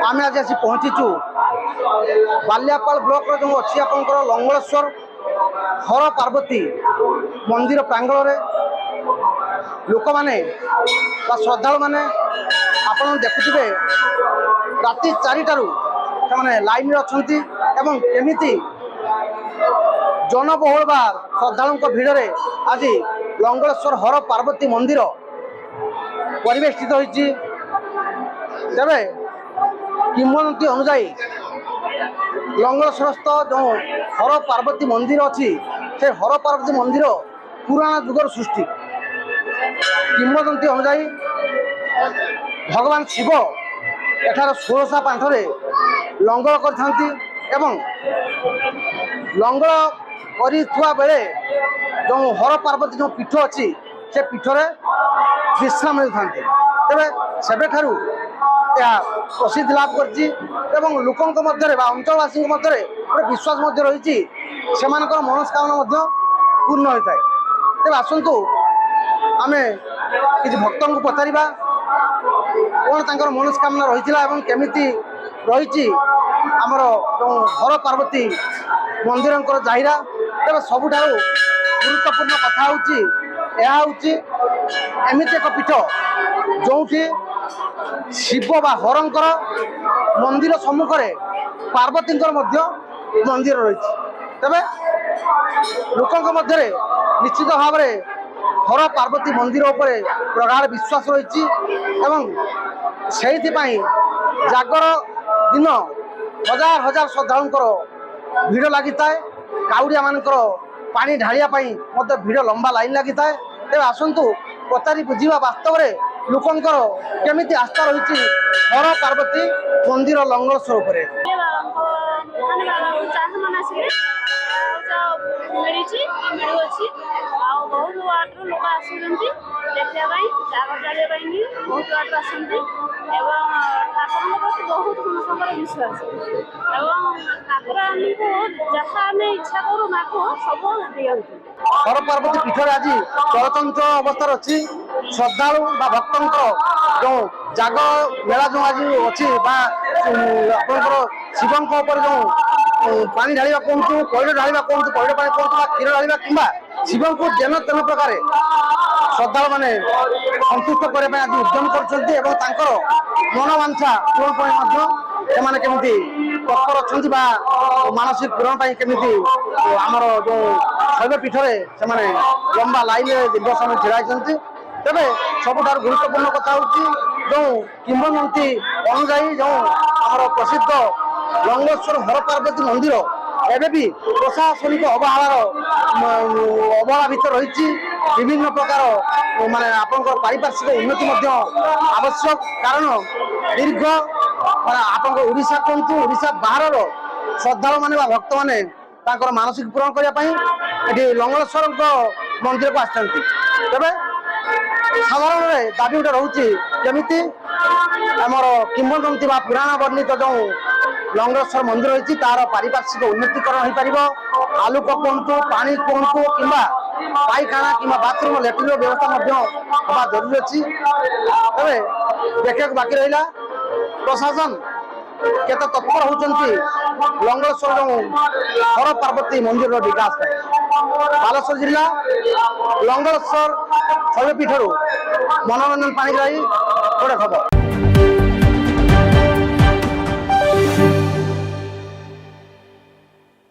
आम आज आसी पहुँचीचु बालियापाल ब्लॉक जो अच्छी आपंकर लंगलेश्वर हर पार्वती मंदिर प्रांगण में लोक मैंने श्रद्धा मैंने आप देखुवे राति 4टारू से लाइन अच्छा केमी जनबहुल बा श्रद्धा भिड़ में आज लंगलेश्वर हर पार्वती मंदिर परिवेष्टित होती तेरे किंवदंती अनुजाई लंगलेश्वरस्थ जो हर पार्वती मंदिर अच्छी से हर पार्वती मंदिर पुराण जुगर सृष्टि किंवदंती अनुजाई भगवान शिव एठार 16 पांठरे लंगल करथांती एवं लंगल करिथुआ बेले जो हर पार्वती जो पीठ अच्छी से पीठरे विश्राम लेते तेरे सेबे ठारू प्रसिद्धि लाभ कर लोकों मध्य अंचलवासी मध्य विश्वास रही से मनस्कामना पूर्ण होता है। तेज आसतु आम कि भक्त को पचारा कौन तर मनस्कामना रही केमी रही आमर जो हर पार्वती मंदिर जाहिरा तेज सबुठ गुरुत्वपूर्ण कथा हूँ एमती एक पीठ जो शिव बा हरंकर मंदिर सम्मुखें पार्वती मंदिर रही तेरे लोकों मध्य निश्चित भाव हर पार्वती मंदिर उपरे प्रगाढ़ विश्वास रही से जागर दिन हजार हजार श्रद्धा भिड़ लगी था काउड़िया मानकर पानी ढालिया भिड़ लंबा लाइन लगी था तेज आसतु पचारि बुझा वास्तव में लोकंकर केमिति आस्था रही हर पार्वती मंदिर लंगलेश्वर बहुत वार्ड लोक आसुँच देखापी जागर जावाई बहुत वार्ड आसती ठाकुर प्रति बहुत समस्त विश्वास ठाकुर आमको जहाँ आम इच्छा करूँ माको सब दिखती हर पार्वती पीठ आज चलचंचल अवस्था अच्छी श्रद्धालु भक्तों जो जाग मेला जो आज अच्छी आपंकर शिवों जो पानी ढाला कहतु पैड़ ढाला कहतु पैड़ पानी कहतु क्षीर ढाला कि शिव को जेन तेन प्रकार श्रद्धा मैंने संतुष्ट करने आज उद्यम कर मनोवांछा पूरण केमी तत्पर अच्छा मानसिक पूरण केमी आमर जो शैव पीठ से लंबा लाइन दीर्घ समय ढिड़ाई तेरे सबुठ गुरुत्वपूर्ण कथा हूँ जो किंवदंती अनुजाई जो आम प्रसिद्ध लंगलेश्वर हर पार्वती मंदिर एवं भी प्रशासनिक अवहेला भितर रही विभिन्न प्रकार माने आपंकर पारिपार्श्विक उन्नति आवश्यक कारण दीर्घ आप ओडिशा कहतु ओडिशा बाहर श्रद्धा मैंने भक्त मैंने मानसिक पूरण करने लंगलेश्वर मंदिर को आसती तेरे साधारण दाबी गोटे रोचे केमी आमर किंवदंती पुराण वर्णित जो लंगलेश्वर मंदिर रही तार पारिपार्श्विक उन्नतिकरण हो पार आलोक कहतु पानी कहतु कि पाइखाना कि बाथरूम लैट्रिन व्यवस्था हवा जरूरी अच्छी तेरे देखा बाकी रहा प्रशासन केते तत्पर होती लंगलेश्वर जो हर पार्वती मंदिर विकास बालेश्वर जिला लंगलेश्वर शैवपीठ मनोरंजन पाणिग्राही गोटे खबर।